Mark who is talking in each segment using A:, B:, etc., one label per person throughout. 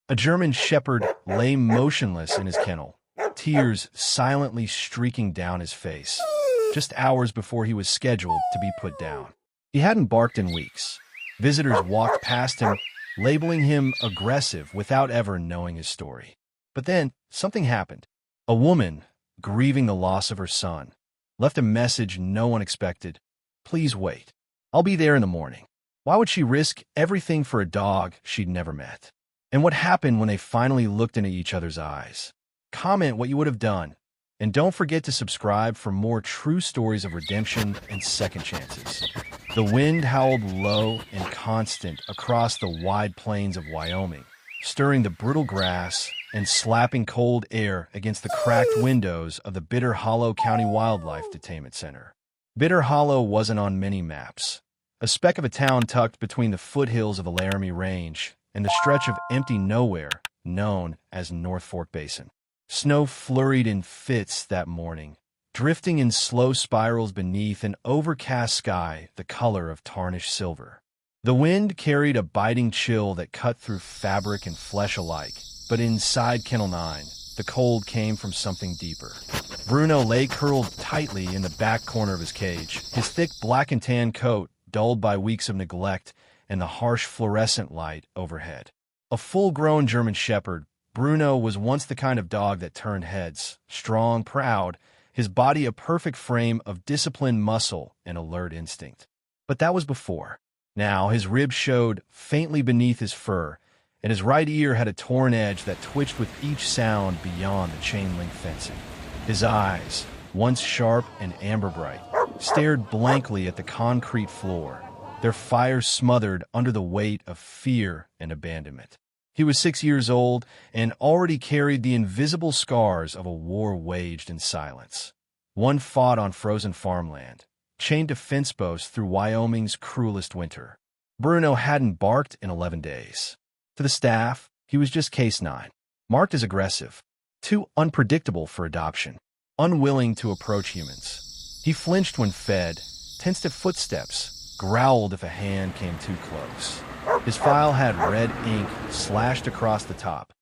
A: A German shepherd lay motionless in his kennel, tears silently streaking down his face, just hours before he was scheduled to be put down. He hadn't barked in weeks. Visitors walked past him, labeling him aggressive without ever knowing his story. But then, something happened. A woman, grieving the loss of her son, left a message no one expected. "Please wait. I'll be there in the morning." Why would she risk everything for a dog she'd never met? And what happened when they finally looked into each other's eyes? Comment what you would have done. And don't forget to subscribe for more true stories of redemption and second chances. The wind howled low and constant across the wide plains of Wyoming, stirring the brittle grass and slapping cold air against the cracked windows of the Bitter Hollow County Wildlife Detainment Center. Bitter Hollow wasn't on many maps. A speck of a town tucked between the foothills of the Laramie Range and the stretch of empty nowhere known as North Fork Basin. Snow flurried in fits that morning, drifting in slow spirals beneath an overcast sky the color of tarnished silver. The wind carried a biting chill that cut through fabric and flesh alike, but inside Kennel 9, the cold came from something deeper. Bruno lay curled tightly in the back corner of his cage, his thick black and tan coat dulled by weeks of neglect and the harsh fluorescent light overhead. A full-grown German shepherd, Bruno was once the kind of dog that turned heads, strong, proud, his body a perfect frame of disciplined muscle and alert instinct. But that was before. Now his ribs showed faintly beneath his fur, and his right ear had a torn edge that twitched with each sound beyond the chain-link fencing. His eyes, once sharp and amber-bright, stared blankly at the concrete floor, their fire smothered under the weight of fear and abandonment. He was 6 years old and already carried the invisible scars of a war waged in silence. One fought on frozen farmland, chained to fence posts through Wyoming's cruelest winter. Bruno hadn't barked in 11 days. To the staff, he was just Case 9, marked as aggressive, too unpredictable for adoption, unwilling to approach humans. He flinched when fed, tensed at footsteps, growled if a hand came too close. His file had red ink slashed across the top,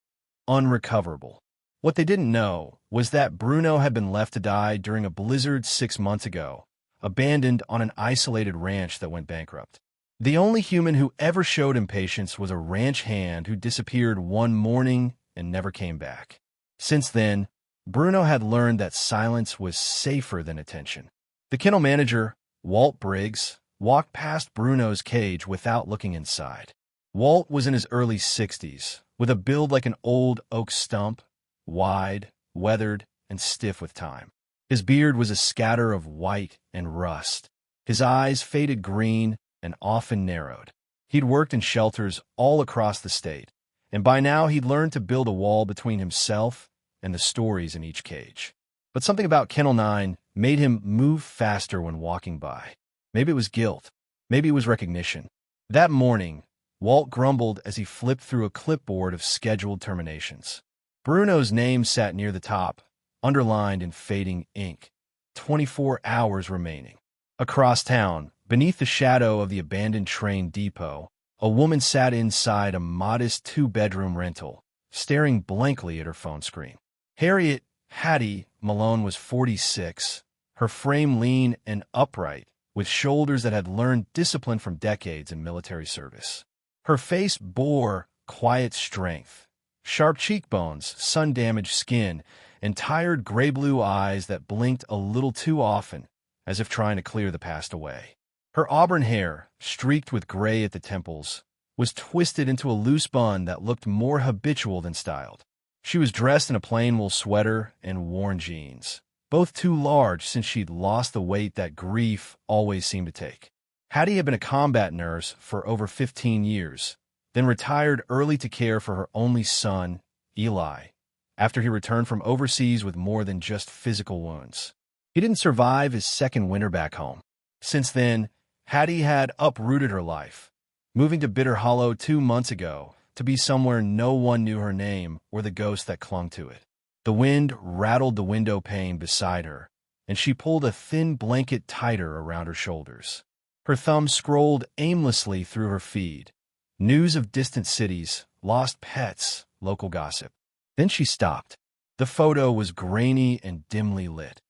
A: unrecoverable. What they didn't know was that Bruno had been left to die during a blizzard 6 months ago, abandoned on an isolated ranch that went bankrupt. The only human who ever showed him patience was a ranch hand who disappeared one morning and never came back. Since then, Bruno had learned that silence was safer than attention. The kennel manager, Walt Briggs, walked past Bruno's cage without looking inside. Walt was in his early 60s, with a build like an old oak stump, wide, weathered, and stiff with time. His beard was a scatter of white and rust. His eyes faded green and often narrowed. He'd worked in shelters all across the state, and by now he'd learned to build a wall between himself and the stories in each cage. But something about Kennel 9 made him move faster when walking by. Maybe it was guilt. Maybe it was recognition. That morning, Walt grumbled as he flipped through a clipboard of scheduled terminations. Bruno's name sat near the top, underlined in fading ink. 24 hours remaining. Across town, beneath the shadow of the abandoned train depot, a woman sat inside a modest 2-bedroom rental, staring blankly at her phone screen. Harriet, Hattie, Malone was 46, her frame lean and upright, with shoulders that had learned discipline from decades in military service. Her face bore quiet strength, sharp cheekbones, sun-damaged skin, and tired gray-blue eyes that blinked a little too often, as if trying to clear the past away. Her auburn hair, streaked with gray at the temples, was twisted into a loose bun that looked more habitual than styled. She was dressed in a plain wool sweater and worn jeans, both too large since she'd lost the weight that grief always seemed to take. Hattie had been a combat nurse for over 15 years, then retired early to care for her only son, Eli, after he returned from overseas with more than just physical wounds. He didn't survive his second winter back home. Since then, Hattie had uprooted her life, moving to Bitter Hollow 2 months ago to be somewhere no one knew her name or the ghost that clung to it. The wind rattled the window pane beside her, and she pulled a thin blanket tighter around her shoulders. Her thumb scrolled aimlessly through her feed. News of distant cities, lost pets, local gossip. Then she stopped. The photo was grainy and dimly lit.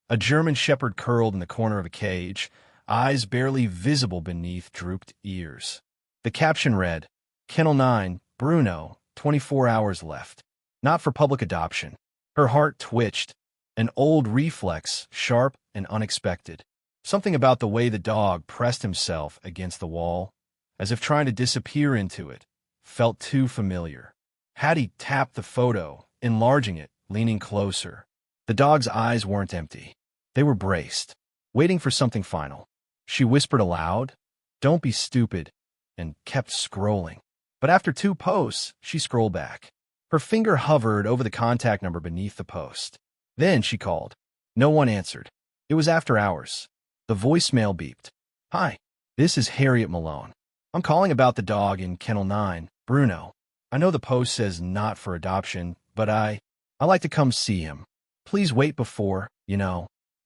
A: A German shepherd curled in the corner of a cage, eyes barely visible beneath drooped ears. The caption read, Kennel 9, Bruno, 24 hours left. Not for public adoption. Her heart twitched, an old reflex, sharp and unexpected. Something about the way the dog pressed himself against the wall, as if trying to disappear into it, felt too familiar. Hattie tapped the photo, enlarging it, leaning closer. The dog's eyes weren't empty. They were braced, waiting for something final. She whispered aloud, "Don't be stupid," and kept scrolling. But after 2 posts, she scrolled back. Her finger hovered over the contact number beneath the post. Then she called. No one answered. It was after hours. The voicemail beeped. "Hi, this is Harriet Malone. I'm calling about the dog in Kennel 9, Bruno. I know the post says not for adoption, but I like to come see him. Please wait before,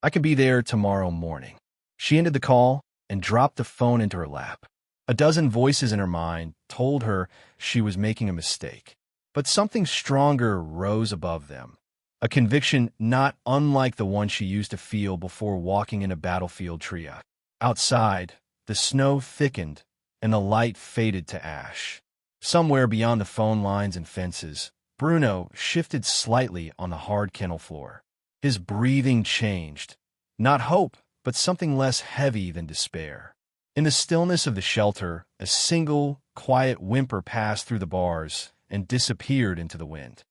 A: I can be there tomorrow morning." She ended the call and dropped the phone into her lap. A dozen voices in her mind told her she was making a mistake. But something stronger rose above them. A conviction not unlike the one she used to feel before walking in a battlefield tria. Outside, the snow thickened and the light faded to ash. Somewhere beyond the phone lines and fences, Bruno shifted slightly on the hard kennel floor. His breathing changed. Not hope, but something less heavy than despair. In the stillness of the shelter, a single, quiet whimper passed through the bars and disappeared into the wind.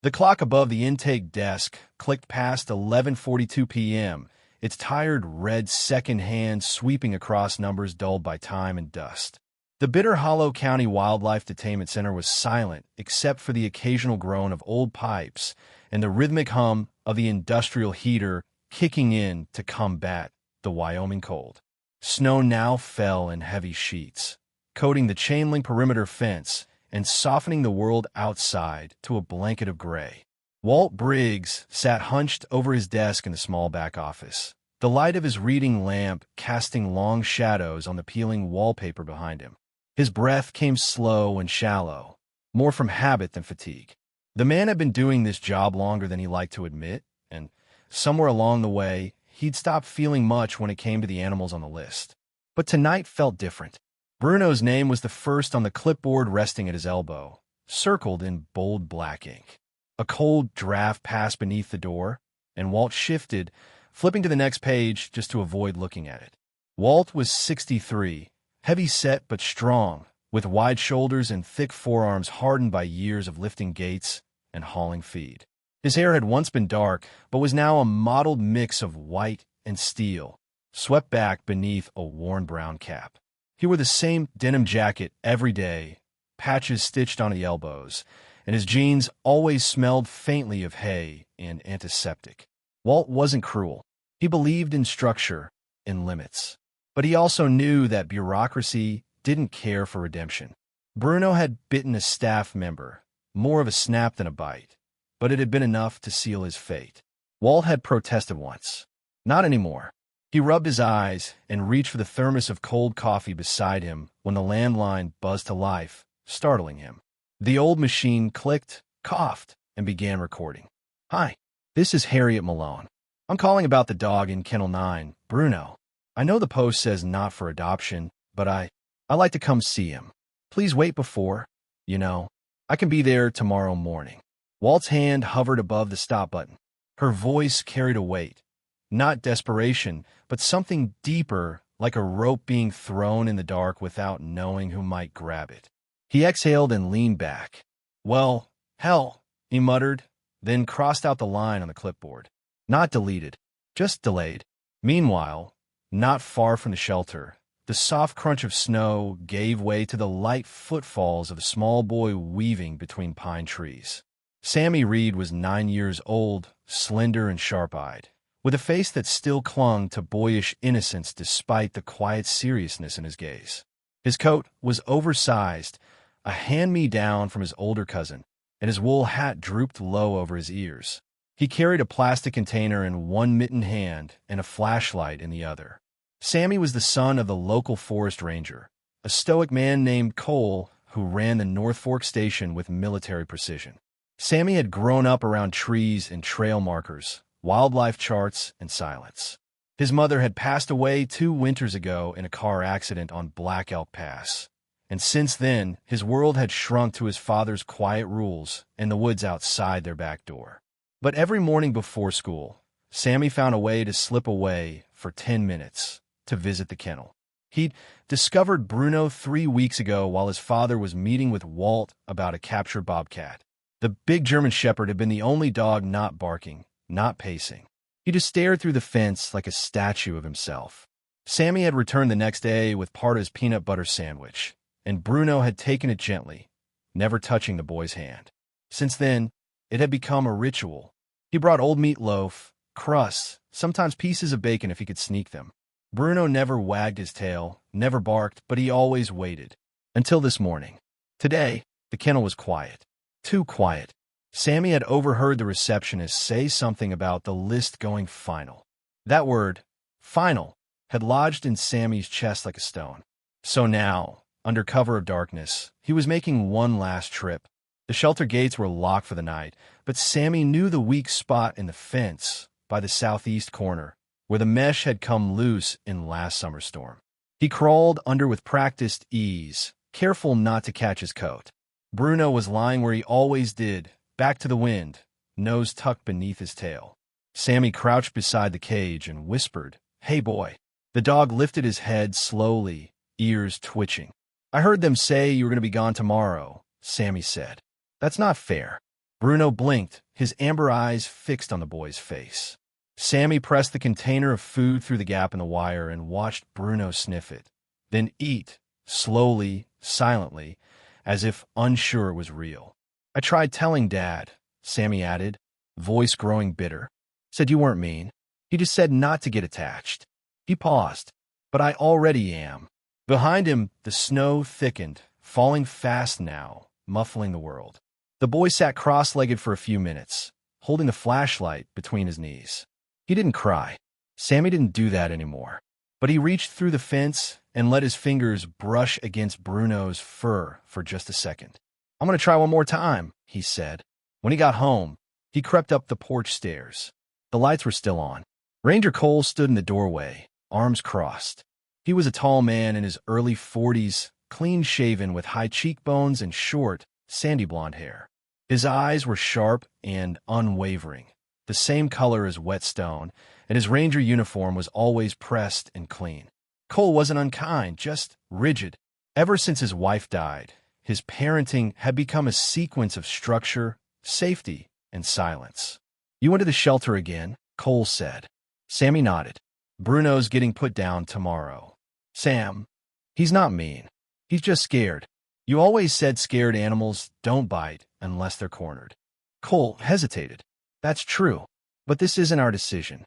A: The clock above the intake desk clicked past 11:42 p.m., its tired red second hand sweeping across numbers dulled by time and dust. The Bitter Hollow County Wildlife Detainment Center was silent except for the occasional groan of old pipes and the rhythmic hum of the industrial heater kicking in to combat the Wyoming cold. Snow now fell in heavy sheets, coating the chain-link perimeter fence and softening the world outside to a blanket of gray. Walt Briggs sat hunched over his desk in the small back office, the light of his reading lamp casting long shadows on the peeling wallpaper behind him. His breath came slow and shallow, more from habit than fatigue. The man had been doing this job longer than he liked to admit, and somewhere along the way, he'd stopped feeling much when it came to the animals on the list. But tonight felt different. Bruno's name was the first on the clipboard resting at his elbow, circled in bold black ink. A cold draft passed beneath the door, and Walt shifted, flipping to the next page just to avoid looking at it. Walt was 63, heavy-set but strong, with wide shoulders and thick forearms hardened by years of lifting gates and hauling feed. His hair had once been dark, but was now a mottled mix of white and steel, swept back beneath a worn brown cap. He wore the same denim jacket every day, patches stitched on the elbows, and his jeans always smelled faintly of hay and antiseptic. Walt wasn't cruel. He believed in structure, in limits. But he also knew that bureaucracy didn't care for redemption. Bruno had bitten a staff member, more of a snap than a bite, but it had been enough to seal his fate. Walt had protested once. Not anymore. He rubbed his eyes and reached for the thermos of cold coffee beside him when the landline buzzed to life, startling him. The old machine clicked, coughed, and began recording. "Hi, this is Harriet Malone. I'm calling about the dog in Kennel 9, Bruno. I know the post says not for adoption, but I like to come see him. Please wait before, I can be there tomorrow morning." Walt's hand hovered above the stop button. Her voice carried a weight. Not desperation, but something deeper, like a rope being thrown in the dark without knowing who might grab it. He exhaled and leaned back. "Well, hell," he muttered, then crossed out the line on the clipboard. Not deleted, just delayed. Meanwhile, not far from the shelter, the soft crunch of snow gave way to the light footfalls of a small boy weaving between pine trees. Sammy Reed was 9 years old, slender and sharp-eyed, with a face that still clung to boyish innocence despite the quiet seriousness in his gaze. His coat was oversized, a hand-me-down from his older cousin, and his wool hat drooped low over his ears. He carried a plastic container in one mittened hand and a flashlight in the other. Sammy was the son of the local forest ranger, a stoic man named Cole who ran the North Fork station with military precision. Sammy had grown up around trees and trail markers, wildlife charts, and silence. His mother had passed away 2 winters ago in a car accident on Black Elk Pass, and since then, his world had shrunk to his father's quiet rules and the woods outside their back door. But every morning before school, Sammy found a way to slip away for 10 minutes to visit the kennel. He'd discovered Bruno 3 weeks ago while his father was meeting with Walt about a captured bobcat. The big German Shepherd had been the only dog not barking, not pacing. He just stared through the fence like a statue of himself. Sammy had returned the next day with part of his peanut butter sandwich, and Bruno had taken it gently, never touching the boy's hand. Since then, it had become a ritual. He brought old meatloaf, crusts, sometimes pieces of bacon if he could sneak them. Bruno never wagged his tail, never barked, but he always waited. Until this morning. Today, the kennel was quiet. Too quiet. Sammy had overheard the receptionist say something about the list going final. That word, final, had lodged in Sammy's chest like a stone. So now, under cover of darkness, he was making one last trip. The shelter gates were locked for the night, but Sammy knew the weak spot in the fence by the southeast corner, where the mesh had come loose in last summer's storm. He crawled under with practiced ease, careful not to catch his coat. Bruno was lying where he always did, back to the wind, nose tucked beneath his tail. Sammy crouched beside the cage and whispered, "Hey, boy." The dog lifted his head slowly, ears twitching. "I heard them say you were going to be gone tomorrow," Sammy said. "That's not fair." Bruno blinked, his amber eyes fixed on the boy's face. Sammy pressed the container of food through the gap in the wire and watched Bruno sniff it, then eat, slowly, silently, as if unsure it was real. "I tried telling Dad," Sammy added, voice growing bitter. "Said you weren't mean. He just said not to get attached." He paused. "But I already am." Behind him, the snow thickened, falling fast now, muffling the world. The boy sat cross-legged for a few minutes, holding the flashlight between his knees. He didn't cry. Sammy didn't do that anymore. But he reached through the fence and let his fingers brush against Bruno's fur for just a second. "I'm going to try one more time," he said. When he got home, he crept up the porch stairs. The lights were still on. Ranger Cole stood in the doorway, arms crossed. He was a tall man in his early 40s, clean-shaven with high cheekbones and short, sandy blonde hair. His eyes were sharp and unwavering, the same color as wet stone, and his ranger uniform was always pressed and clean. Cole wasn't unkind, just rigid. Ever since his wife died, his parenting had become a sequence of structure, safety, and silence. "You went to the shelter again," Cole said. Sammy nodded. "Bruno's getting put down tomorrow." "Sam, he's not mean. He's just scared. You always said scared animals don't bite unless they're cornered." Cole hesitated. "That's true, but this isn't our decision.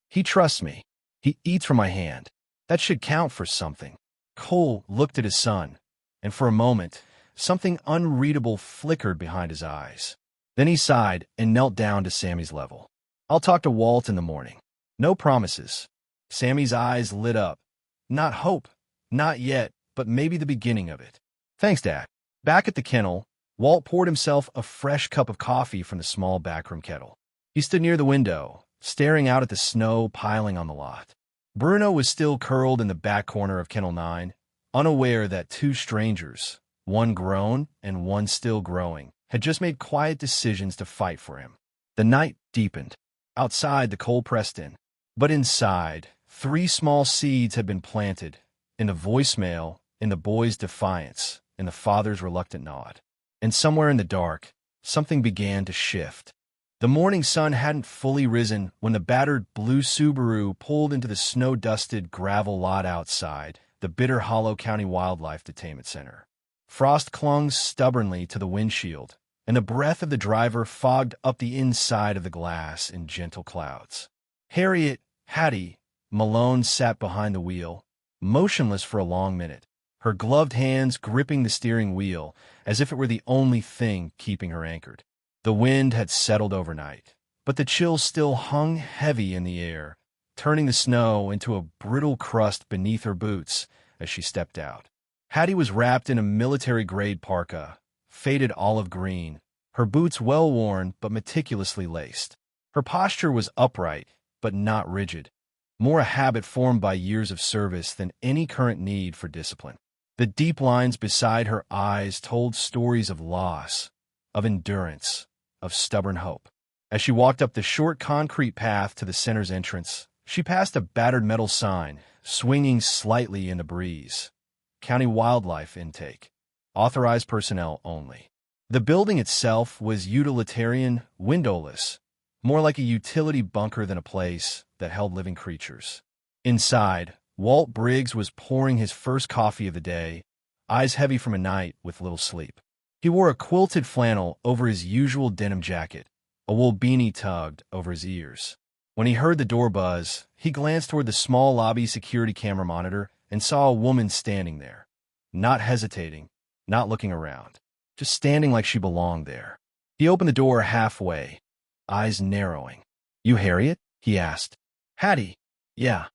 A: He trusts me. He eats from my hand. That should count for something." Cole looked at his son, and for a moment, something unreadable flickered behind his eyes. Then he sighed and knelt down to Sammy's level. "I'll talk to Walt in the morning. No promises." Sammy's eyes lit up. Not hope, not yet, but maybe the beginning of it. "Thanks, Dad." Back at the kennel, Walt poured himself a fresh cup of coffee from the small backroom kettle. He stood near the window, staring out at the snow piling on the lot. Bruno was still curled in the back corner of Kennel 9, unaware that 2 strangers, one grown and one still growing, had just made quiet decisions to fight for him. The night deepened. Outside, the cold pressed in. But inside, 3 small seeds had been planted, in the voicemail, in the boy's defiance, in the father's reluctant nod. And somewhere in the dark, something began to shift. The morning sun hadn't fully risen when the battered blue Subaru pulled into the snow-dusted gravel lot outside the Bitter Hollow County Wildlife Detainment Center. Frost clung stubbornly to the windshield, and the breath of the driver fogged up the inside of the glass in gentle clouds. Harriet, Hattie, Malone sat behind the wheel, motionless for a long minute, her gloved hands gripping the steering wheel as if it were the only thing keeping her anchored. The wind had settled overnight, but the chill still hung heavy in the air, turning the snow into a brittle crust beneath her boots as she stepped out. Hattie was wrapped in a military-grade parka, faded olive green, her boots well-worn but meticulously laced. Her posture was upright, but not rigid, more a habit formed by years of service than any current need for discipline. The deep lines beside her eyes told stories of loss, of endurance, of stubborn hope. As she walked up the short concrete path to the center's entrance, she passed a battered metal sign, swinging slightly in the breeze. County Wildlife Intake. Authorized personnel only. The building itself was utilitarian, windowless, more like a utility bunker than a place that held living creatures. Inside, Walt Briggs was pouring his first coffee of the day, eyes heavy from a night with little sleep. He wore a quilted flannel over his usual denim jacket, a wool beanie tugged over his ears. When he heard the door buzz, he glanced toward the small lobby security camera monitor and saw a woman standing there, not hesitating, not looking around, just standing like she belonged there. He opened the door halfway, eyes narrowing. "You Harriet?" he asked. "Hattie." "Yeah.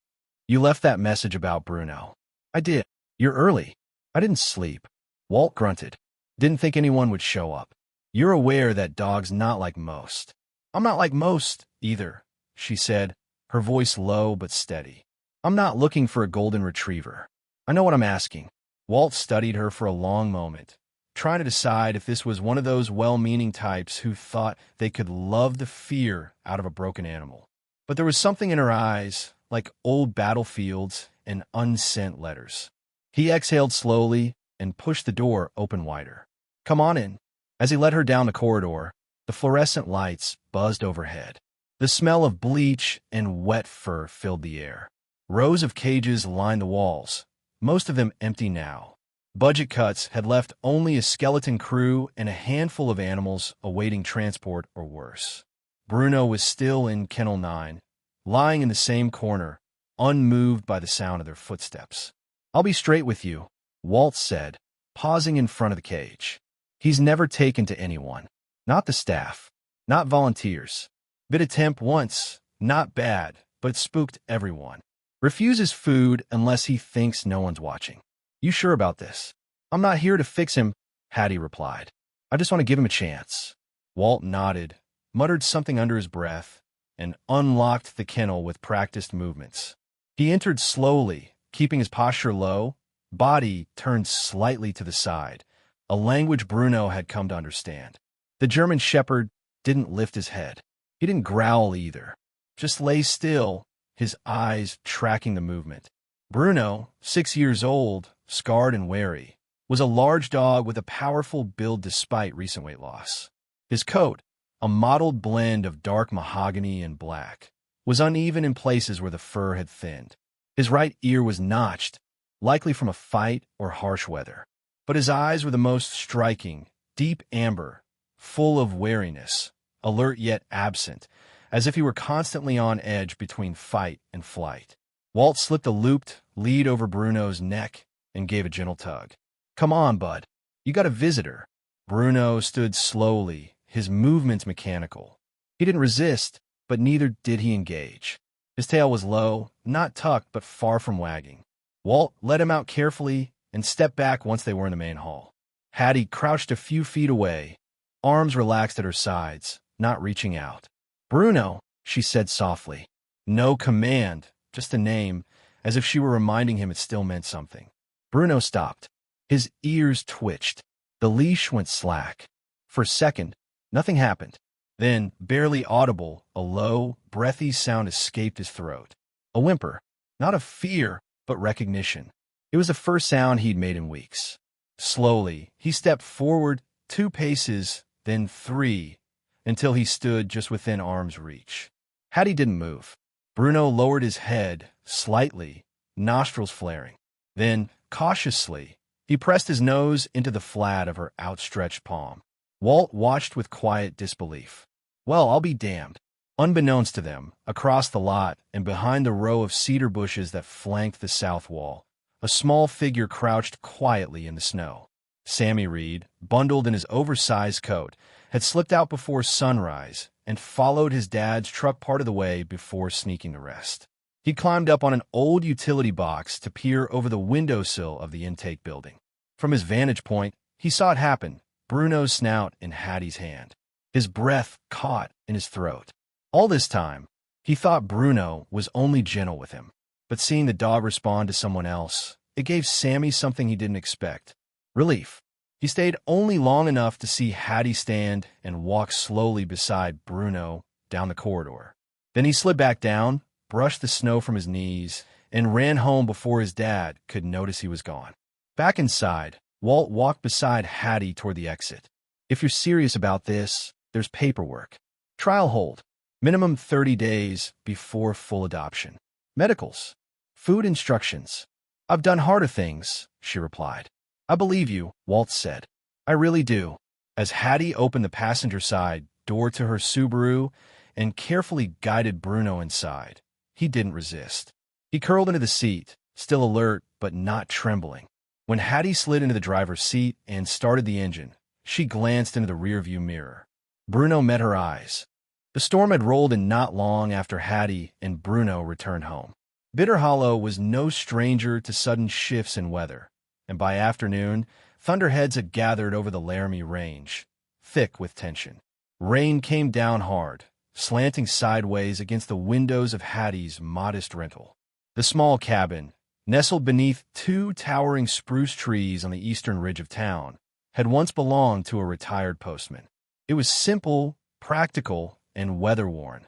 A: You left that message about Bruno." "I did." "You're early." "I didn't sleep." Walt grunted. "Didn't think anyone would show up." "You're aware that dog's not like most." "I'm not like most, either," she said, her voice low but steady. "I'm not looking for a golden retriever." "I know what I'm asking." Walt studied her for a long moment, trying to decide if this was one of those well-meaning types who thought they could love the fear out of a broken animal. But there was something in her eyes, like old battlefields and unsent letters. He exhaled slowly and pushed the door open wider. "Come on in." As he led her down the corridor, the fluorescent lights buzzed overhead. The smell of bleach and wet fur filled the air. Rows of cages lined the walls, most of them empty now. Budget cuts had left only a skeleton crew and a handful of animals awaiting transport or worse. Bruno was still in Kennel 9, lying in the same corner, unmoved by the sound of their footsteps. "I'll be straight with you," Walt said, pausing in front of the cage. "He's never taken to anyone. Not the staff. Not volunteers. Bit of temp once. Not bad, but it spooked everyone. Refuses food unless he thinks no one's watching." "You sure about this?" "I'm not here to fix him," Hattie replied. "I just want to give him a chance." Walt nodded, muttered something under his breath, and unlocked the kennel with practiced movements. He entered slowly, keeping his posture low, body turned slightly to the side, a language Bruno had come to understand. The German shepherd didn't lift his head. He didn't growl either, just lay still, his eyes tracking the movement. Bruno, 6 years old, scarred and wary, was a large dog with a powerful build despite recent weight loss. His coat, a mottled blend of dark mahogany and black, was uneven in places where the fur had thinned. His right ear was notched, likely from a fight or harsh weather. But his eyes were the most striking, deep amber, full of wariness, alert yet absent, as if he were constantly on edge between fight and flight. Walt slipped a looped lead over Bruno's neck and gave a gentle tug. "Come on, bud. You got a visitor." Bruno stood slowly, his movements mechanical. He didn't resist, but neither did he engage. His tail was low, not tucked, but far from wagging. Walt led him out carefully and stepped back once they were in the main hall. Hattie crouched a few feet away, arms relaxed at her sides, not reaching out. "Bruno," she said softly. No command, just a name, as if she were reminding him it still meant something. Bruno stopped. His ears twitched. The leash went slack. For a second, nothing happened. Then, barely audible, a low, breathy sound escaped his throat. A whimper, not of fear, but recognition. It was the first sound he'd made in weeks. Slowly, he stepped forward 2 paces, then 3, until he stood just within arm's reach. Hattie didn't move. Bruno lowered his head, slightly, nostrils flaring. Then, cautiously, he pressed his nose into the flat of her outstretched palm. Walt watched with quiet disbelief. Well, I'll be damned. Unbeknownst to them, across the lot and behind the row of cedar bushes that flanked the south wall, a small figure crouched quietly in the snow. Sammy Reed, bundled in his oversized coat, had slipped out before sunrise and followed his dad's truck part of the way before sneaking the rest. He climbed up on an old utility box to peer over the windowsill of the intake building. From his vantage point, he saw it happen, Bruno's snout in Hattie's hand. His breath caught in his throat. All this time, he thought Bruno was only gentle with him. But seeing the dog respond to someone else, it gave Sammy something he didn't expect. Relief. He stayed only long enough to see Hattie stand and walk slowly beside Bruno down the corridor. Then he slid back down, brushed the snow from his knees, and ran home before his dad could notice he was gone. Back inside, Walt walked beside Hattie toward the exit. If you're serious about this, there's paperwork. Trial hold. Minimum 30 days before full adoption. Medicals. Food instructions. I've done harder things, she replied. I believe you, Walt said. I really do. As Hattie opened the passenger side door to her Subaru and carefully guided Bruno inside, he didn't resist. He curled into the seat, still alert but not trembling. When Hattie slid into the driver's seat and started the engine, she glanced into the rearview mirror. Bruno met her eyes. The storm had rolled in not long after Hattie and Bruno returned home. Bitter Hollow was no stranger to sudden shifts in weather, and by afternoon, thunderheads had gathered over the Laramie Range, thick with tension. Rain came down hard, slanting sideways against the windows of Hattie's modest rental. The small cabin, nestled beneath two towering spruce trees on the eastern ridge of town, had once belonged to a retired postman. It was simple, practical, and weather-worn,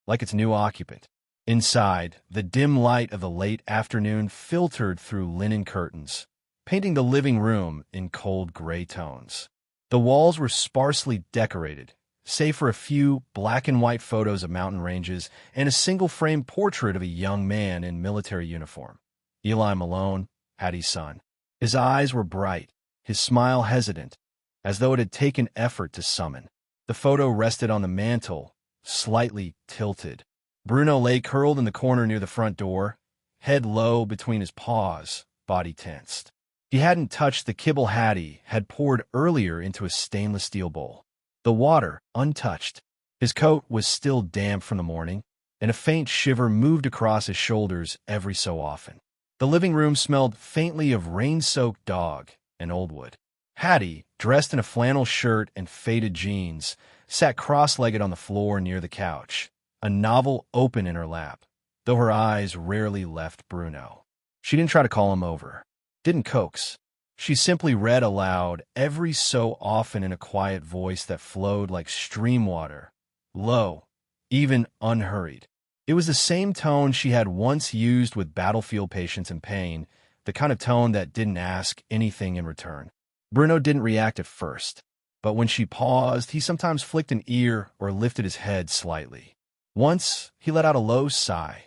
A: like its new occupant. Inside, the dim light of the late afternoon filtered through linen curtains, painting the living room in cold gray tones. The walls were sparsely decorated, save for a few black and white photos of mountain ranges and a single-frame portrait of a young man in military uniform. Eli Malone, Hattie's son. His eyes were bright, his smile hesitant, as though it had taken effort to summon. The photo rested on the mantel, slightly tilted. Bruno lay curled in the corner near the front door, head low between his paws, body tensed. He hadn't touched the kibble Hattie had poured earlier into a stainless steel bowl. The water, untouched. His coat was still damp from the morning, and a faint shiver moved across his shoulders every so often. The living room smelled faintly of rain-soaked dog and old wood. Hattie, dressed in a flannel shirt and faded jeans, sat cross-legged on the floor near the couch, a novel open in her lap, though her eyes rarely left Bruno. She didn't try to call him over, didn't coax. She simply read aloud every so often in a quiet voice that flowed like stream water, low, even unhurried. It was the same tone she had once used with battlefield patients in pain, the kind of tone that didn't ask anything in return. Bruno didn't react at first, but when she paused, he sometimes flicked an ear or lifted his head slightly. Once, he let out a low sigh,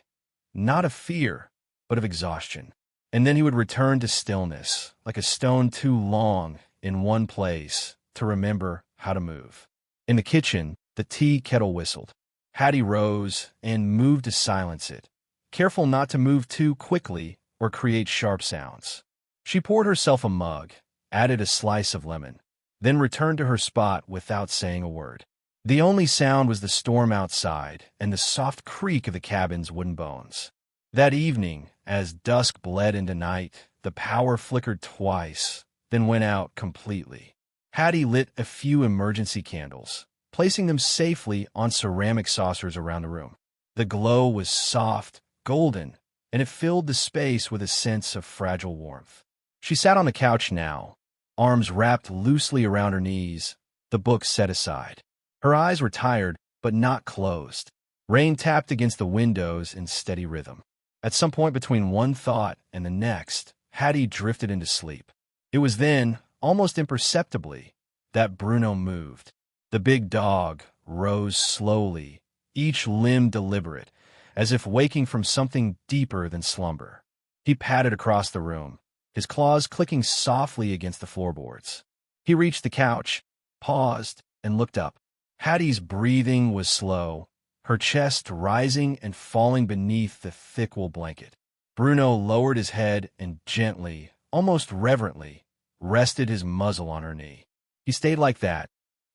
A: not of fear, but of exhaustion. And then he would return to stillness, like a stone too long in one place to remember how to move. In the kitchen, the tea kettle whistled. Hattie rose and moved to silence it, careful not to move too quickly or create sharp sounds. She poured herself a mug, added a slice of lemon, then returned to her spot without saying a word. The only sound was the storm outside and the soft creak of the cabin's wooden bones. That evening, as dusk bled into night, the power flickered twice, then went out completely. Hattie lit a few emergency candles, placing them safely on ceramic saucers around the room. The glow was soft, golden, and it filled the space with a sense of fragile warmth. She sat on the couch now, arms wrapped loosely around her knees, the book set aside. Her eyes were tired, but not closed. Rain tapped against the windows in steady rhythm. At some point between one thought and the next, Hattie drifted into sleep. It was then, almost imperceptibly, that Bruno moved. The big dog rose slowly, each limb deliberate, as if waking from something deeper than slumber. He padded across the room, his claws clicking softly against the floorboards. He reached the couch, paused, and looked up. Hattie's breathing was slow, her chest rising and falling beneath the thick wool blanket. Bruno lowered his head and gently, almost reverently, rested his muzzle on her knee. He stayed like that,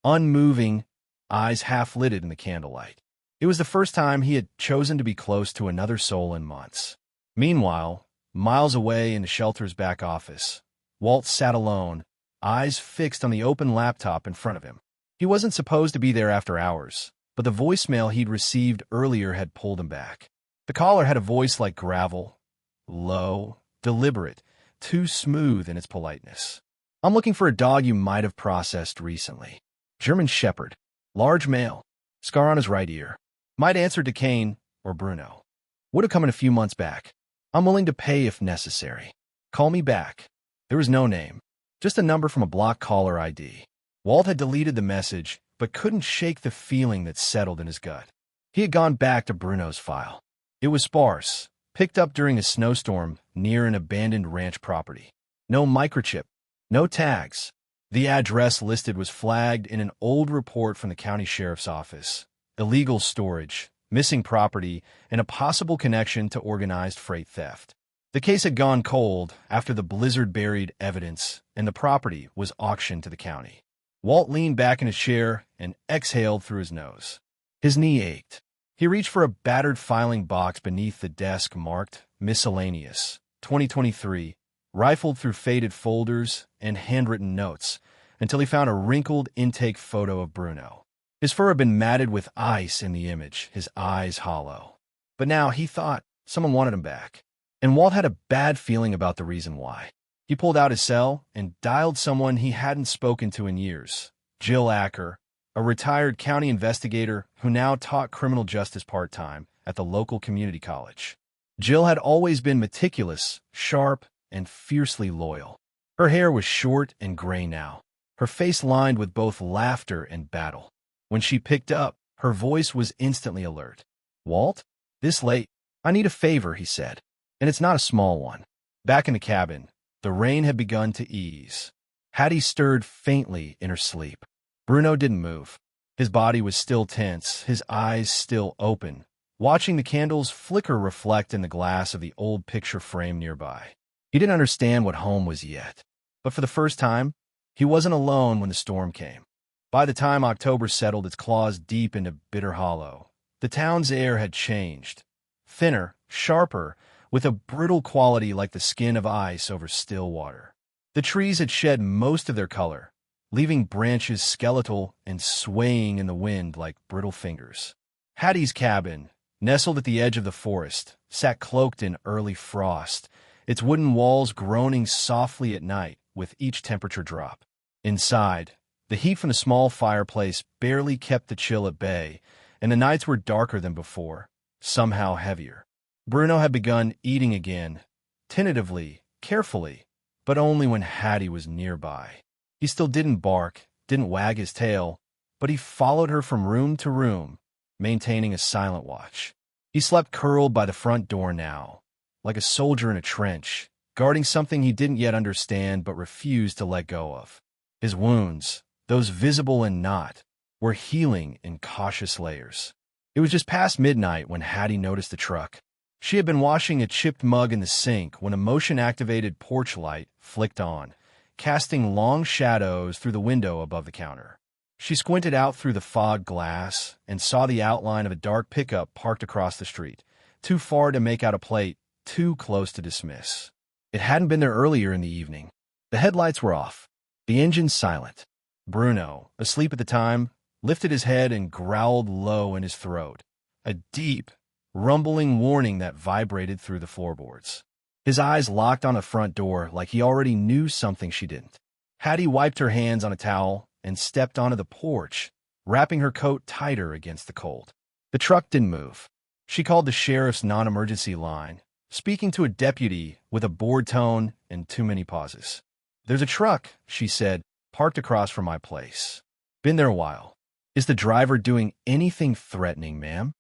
A: unmoving, eyes half-lidded in the candlelight. It was the first time he had chosen to be close to another soul in months. Meanwhile, miles away in the shelter's back office, Walt sat alone, eyes fixed on the open laptop in front of him. He wasn't supposed to be there after hours, but the voicemail he'd received earlier had pulled him back. The caller had a voice like gravel, low, deliberate, too smooth in its politeness. "I'm looking for a dog you might have processed recently. German Shepherd, large male, scar on his right ear. Might answer to Kane or Bruno. Would have come in a few months back. I'm willing to pay if necessary. Call me back." There was no name, just a number from a blocked caller ID. Walt had deleted the message, but couldn't shake the feeling that settled in his gut. He had gone back to Bruno's file. It was sparse, picked up during a snowstorm near an abandoned ranch property. No microchip, no tags. The address listed was flagged in an old report from the county sheriff's office. Illegal storage, missing property, and a possible connection to organized freight theft. The case had gone cold after the blizzard buried evidence, and the property was auctioned to the county. Walt leaned back in his chair and exhaled through his nose. His knee ached. He reached for a battered filing box beneath the desk marked Miscellaneous, 2023, rifled through faded folders and handwritten notes until he found a wrinkled intake photo of Bruno. His fur had been matted with ice in the image, his eyes hollow. But now he thought someone wanted him back. And Walt had a bad feeling about the reason why. He pulled out his cell and dialed someone he hadn't spoken to in years, Jill Acker, a retired county investigator who now taught criminal justice part-time at the local community college. Jill had always been meticulous, sharp, and fiercely loyal. Her hair was short and gray now, her face lined with both laughter and battle. When she picked up, her voice was instantly alert. "Walt? This late? I need a favor," he said. "And it's not a small one." Back in the cabin, the rain had begun to ease. Hattie stirred faintly in her sleep. Bruno didn't move. His body was still tense, his eyes still open, watching the candles flicker reflect in the glass of the old picture frame nearby. He didn't understand what home was yet. But for the first time, he wasn't alone when the storm came. By the time October settled its claws deep into Bitter Hollow, the town's air had changed. Thinner, sharper, with a brittle quality like the skin of ice over still water. The trees had shed most of their color, leaving branches skeletal and swaying in the wind like brittle fingers. Hattie's cabin, nestled at the edge of the forest, sat cloaked in early frost, its wooden walls groaning softly at night with each temperature drop. Inside, the heat from the small fireplace barely kept the chill at bay, and the nights were darker than before, somehow heavier. Bruno had begun eating again, tentatively, carefully, but only when Hattie was nearby. He still didn't bark, didn't wag his tail, but he followed her from room to room, maintaining a silent watch. He slept curled by the front door now, like a soldier in a trench, guarding something he didn't yet understand but refused to let go of. His wounds, those visible and not, were healing in cautious layers. It was just past midnight when Hattie noticed the truck. She had been washing a chipped mug in the sink when a motion-activated porch light flicked on, casting long shadows through the window above the counter. She squinted out through the fog glass and saw the outline of a dark pickup parked across the street, too far to make out a plate, too close to dismiss. It hadn't been there earlier in the evening. The headlights were off, the engine silent. Bruno, asleep at the time, lifted his head and growled low in his throat, a deep, rumbling warning that vibrated through the floorboards. His eyes locked on the front door like he already knew something she didn't. Hattie wiped her hands on a towel and stepped onto the porch, wrapping her coat tighter against the cold. The truck didn't move. She called the sheriff's non-emergency line, speaking to a deputy with a bored tone and too many pauses. "There's a truck," she said, "parked across from my place. Been there a while. Is the driver doing anything threatening, ma'am?"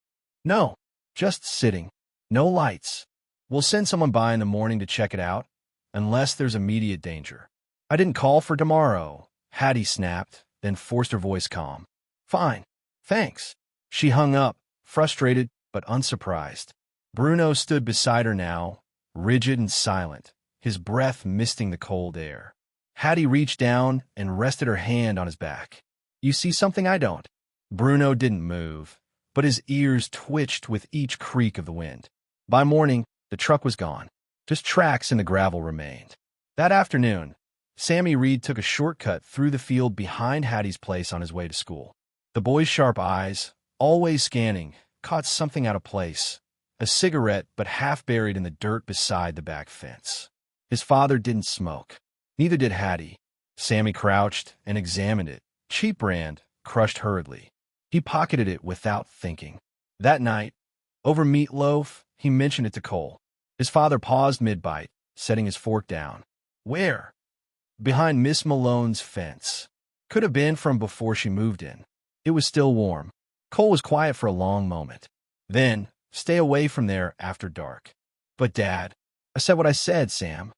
A: "No. Just sitting. No lights. We'll send someone by in the morning to check it out, unless there's immediate danger." "I didn't call for tomorrow," Hattie snapped, then forced her voice calm. "Fine. Thanks." She hung up, frustrated but unsurprised. Bruno stood beside her now, rigid and silent, his breath misting the cold air. Hattie reached down and rested her hand on his back. "You see something I don't?" Bruno didn't move, but his ears twitched with each creak of the wind. By morning, the truck was gone. Just tracks in the gravel remained. That afternoon, Sammy Reed took a shortcut through the field behind Hattie's place on his way to school. The boy's sharp eyes, always scanning, caught something out of place. A cigarette, but half buried in the dirt beside the back fence. His father didn't smoke. Neither did Hattie. Sammy crouched and examined it. Cheap brand, crushed hurriedly. He pocketed it without thinking. That night, over meatloaf, he mentioned it to Cole. His father paused mid-bite, setting his fork down. Where? Behind Miss Malone's fence. Could have been from before she moved in. It was still warm. Cole was quiet for a long moment. Then, stay away from there after dark. But Dad, I said what I said, Sam.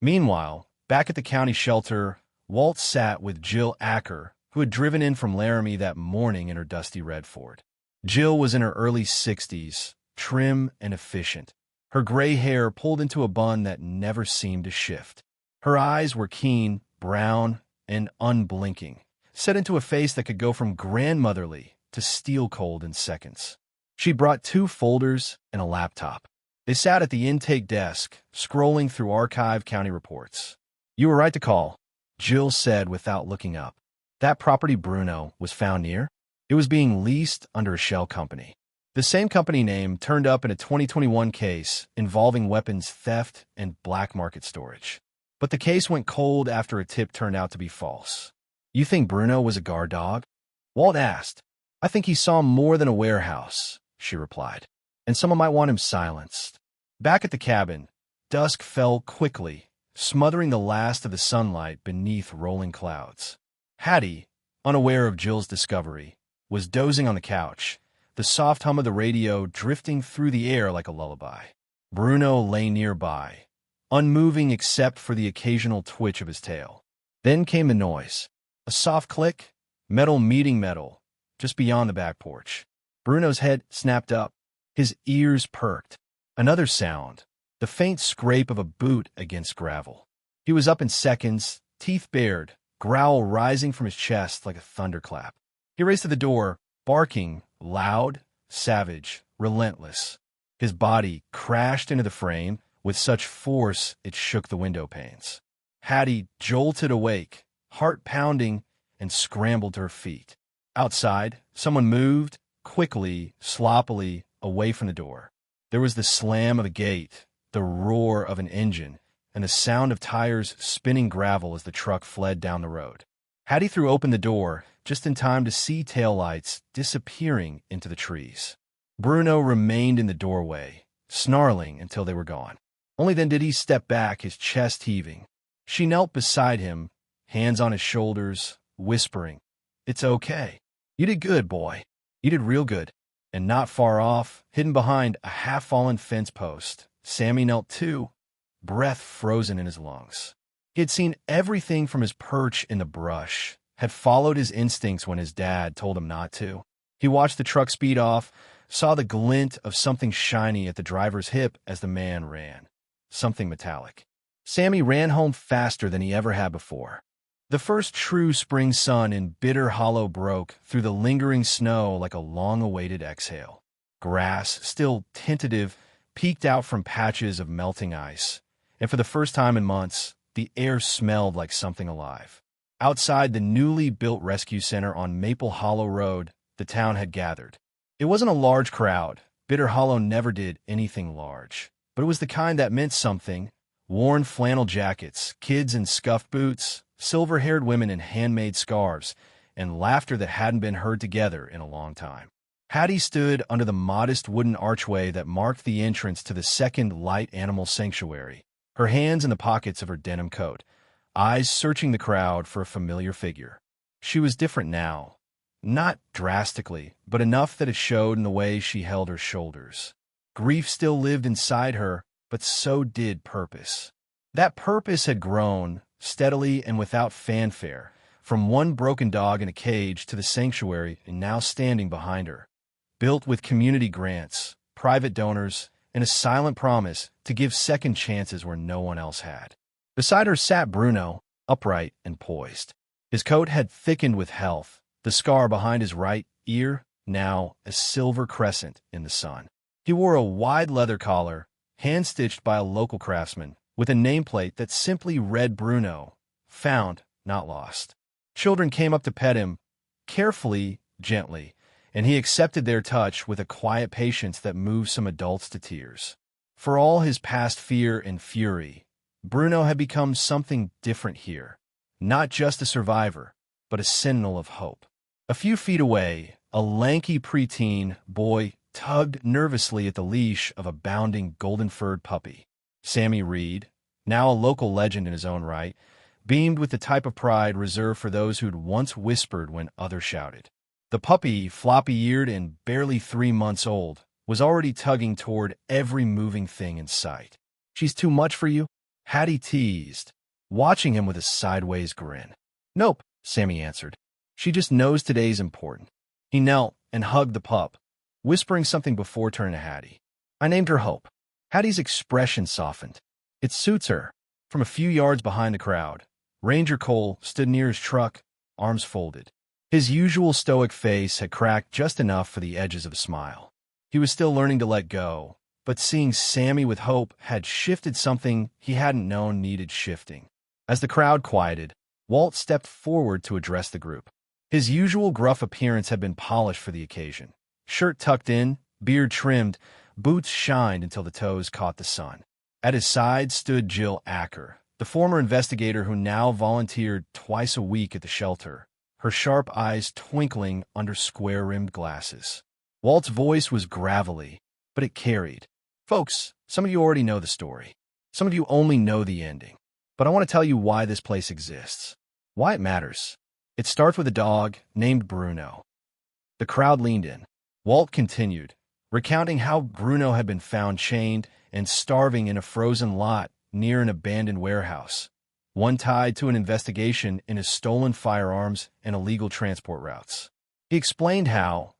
A: Meanwhile, back at the county shelter, Walt sat with Jill Acker, who had driven in from Laramie that morning in her dusty red Ford. Jill was in her early 60s, trim and efficient, her gray hair pulled into a bun that never seemed to shift. Her eyes were keen, brown, and unblinking, set into a face that could go from grandmotherly to steel cold in seconds. She brought 2 folders and a laptop. They sat at the intake desk, scrolling through archived county reports. You were right to call, Jill said without looking up. That property Bruno was found near? It was being leased under a shell company. The same company name turned up in a 2021 case involving weapons theft and black market storage. But the case went cold after a tip turned out to be false. You think Bruno was a guard dog? Walt asked. I think he saw more than a warehouse, she replied. And someone might want him silenced. Back at the cabin, dusk fell quickly, smothering the last of the sunlight beneath rolling clouds. Hattie, unaware of Jill's discovery, was dozing on the couch, the soft hum of the radio drifting through the air like a lullaby. Bruno lay nearby, unmoving except for the occasional twitch of his tail. Then came the noise. A soft click, metal meeting metal, just beyond the back porch. Bruno's head snapped up. His ears perked. Another sound, the faint scrape of a boot against gravel. He was up in seconds, teeth bared, growl rising from his chest like a thunderclap. He raced to the door, barking, loud, savage, relentless. His body crashed into the frame with such force it shook the window panes. Hattie jolted awake, heart pounding, and scrambled to her feet. Outside, someone moved, quickly, sloppily, away from the door. There was the slam of a gate, the roar of an engine, and the sound of tires spinning gravel as the truck fled down the road. Hattie threw open the door, just in time to see taillights disappearing into the trees. Bruno remained in the doorway, snarling until they were gone. Only then did he step back, his chest heaving. She knelt beside him, hands on his shoulders, whispering, It's okay. You did good, boy. You did real good. And not far off, hidden behind a half-fallen fence post, Sammy knelt too, breath frozen in his lungs. He had seen everything from his perch in the brush, had followed his instincts when his dad told him not to. He watched the truck speed off, saw the glint of something shiny at the driver's hip as the man ran. Something metallic. Sammy ran home faster than he ever had before. The first true spring sun in Bitter Hollow broke through the lingering snow like a long-awaited exhale. Grass, still tentative, peeked out from patches of melting ice, and for the first time in months, the air smelled like something alive. Outside the newly built rescue center on Maple Hollow Road, the town had gathered. It wasn't a large crowd. Bitter Hollow never did anything large, but it was the kind that meant something. Worn flannel jackets, kids in scuffed boots, silver-haired women in handmade scarves, and laughter that hadn't been heard together in a long time. Hattie stood under the modest wooden archway that marked the entrance to the second light animal sanctuary, her hands in the pockets of her denim coat, eyes searching the crowd for a familiar figure. She was different now. Not drastically, but enough that it showed in the way she held her shoulders. Grief still lived inside her, but so did purpose. That purpose had grown, steadily and without fanfare, from one broken dog in a cage to the sanctuary and now standing behind her, built with community grants, private donors, and a silent promise to give second chances where no one else had. Beside her sat Bruno, upright and poised. His coat had thickened with health, the scar behind his right ear now a silver crescent in the sun. He wore a wide leather collar, hand-stitched by a local craftsman, with a nameplate that simply read Bruno, Found, not lost. Children came up to pet him, carefully, gently, and he accepted their touch with a quiet patience that moved some adults to tears. For all his past fear and fury, Bruno had become something different here. Not just a survivor, but a sentinel of hope. A few feet away, a lanky preteen boy tugged nervously at the leash of a bounding golden-furred puppy. Sammy Reed, now a local legend in his own right, beamed with the type of pride reserved for those who'd once whispered when others shouted. The puppy, floppy-eared and barely 3 months old, was already tugging toward every moving thing in sight. "She's too much for you?" Hattie teased, watching him with a sideways grin. "Nope," Sammy answered. "She just knows today's important." He knelt and hugged the pup, whispering something before turning to Hattie. "I named her Hope." Hattie's expression softened. "It suits her." From a few yards behind the crowd, Ranger Cole stood near his truck, arms folded. His usual stoic face had cracked just enough for the edges of a smile. He was still learning to let go, but seeing Sammy with Hope had shifted something he hadn't known needed shifting. As the crowd quieted, Walt stepped forward to address the group. His usual gruff appearance had been polished for the occasion. Shirt tucked in, beard trimmed, boots shined until the toes caught the sun. At his side stood Jill Acker, the former investigator who now volunteered twice a week at the shelter, her sharp eyes twinkling under square-rimmed glasses. Walt's voice was gravelly, but it carried. "Folks, some of you already know the story. Some of you only know the ending. But I want to tell you why this place exists. Why it matters. It starts with a dog named Bruno." The crowd leaned in. Walt continued, recounting how Bruno had been found chained and starving in a frozen lot near an abandoned warehouse, one tied to an investigation into stolen firearms and illegal transport routes. He explained how,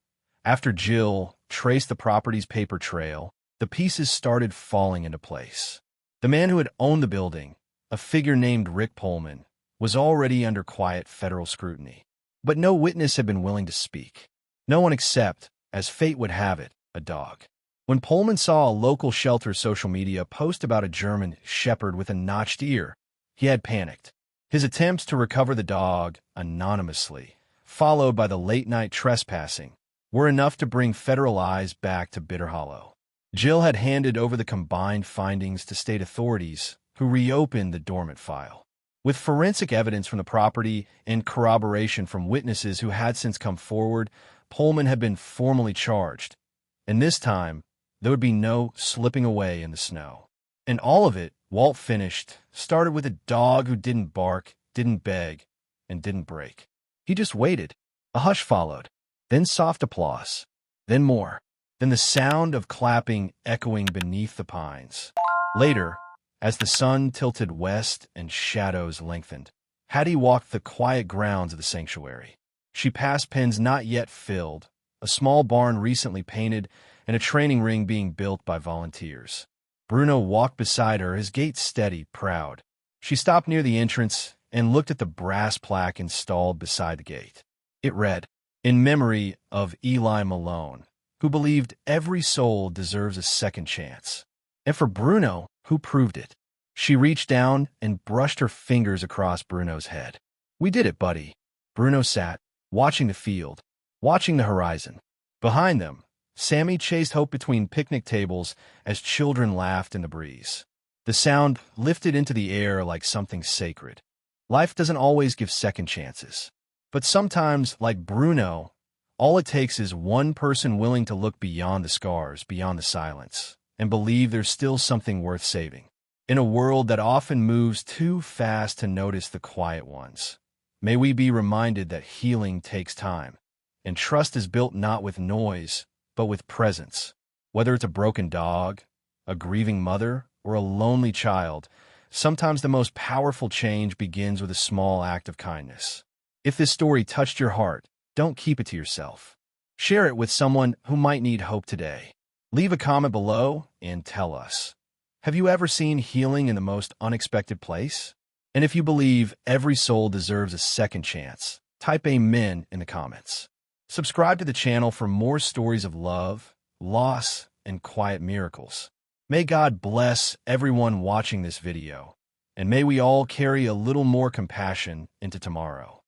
A: after Jill traced the property's paper trail, the pieces started falling into place. The man who had owned the building, a figure named Rick Pullman, was already under quiet federal scrutiny. But no witness had been willing to speak. No one except, as fate would have it, a dog. When Pullman saw a local shelter social media post about a German shepherd with a notched ear, he had panicked. His attempts to recover the dog anonymously, followed by the late-night trespassing, were enough to bring federal eyes back to Bitter Hollow. Jill had handed over the combined findings to state authorities, who reopened the dormant file. With forensic evidence from the property and corroboration from witnesses who had since come forward, Pullman had been formally charged. And this time, there would be no slipping away in the snow. And all of it, Walt finished, started with a dog who didn't bark, didn't beg, and didn't break. He just waited. A hush followed, then soft applause, then more, then the sound of clapping echoing beneath the pines. Later, as the sun tilted west and shadows lengthened, Hattie walked the quiet grounds of the sanctuary. She passed pens not yet filled, a small barn recently painted, and a training ring being built by volunteers. Bruno walked beside her, his gait steady, proud. She stopped near the entrance and looked at the brass plaque installed beside the gate. It read, "In memory of Eli Malone, who believed every soul deserves a second chance." And for Bruno, who proved it. She reached down and brushed her fingers across Bruno's head. "We did it, buddy." Bruno sat, watching the field, watching the horizon. Behind them, Sammy chased Hope between picnic tables as children laughed in the breeze. The sound lifted into the air like something sacred. Life doesn't always give second chances. But sometimes, like Bruno, all it takes is one person willing to look beyond the scars, beyond the silence, and believe there's still something worth saving. In a world that often moves too fast to notice the quiet ones, may we be reminded that healing takes time, and trust is built not with noise, but with presence. Whether it's a broken dog, a grieving mother, or a lonely child, sometimes the most powerful change begins with a small act of kindness. If this story touched your heart, don't keep it to yourself. Share it with someone who might need hope today. Leave a comment below and tell us. Have you ever seen healing in the most unexpected place? And if you believe every soul deserves a second chance, type Amen in the comments. Subscribe to the channel for more stories of love, loss, and quiet miracles. May God bless everyone watching this video, and may we all carry a little more compassion into tomorrow.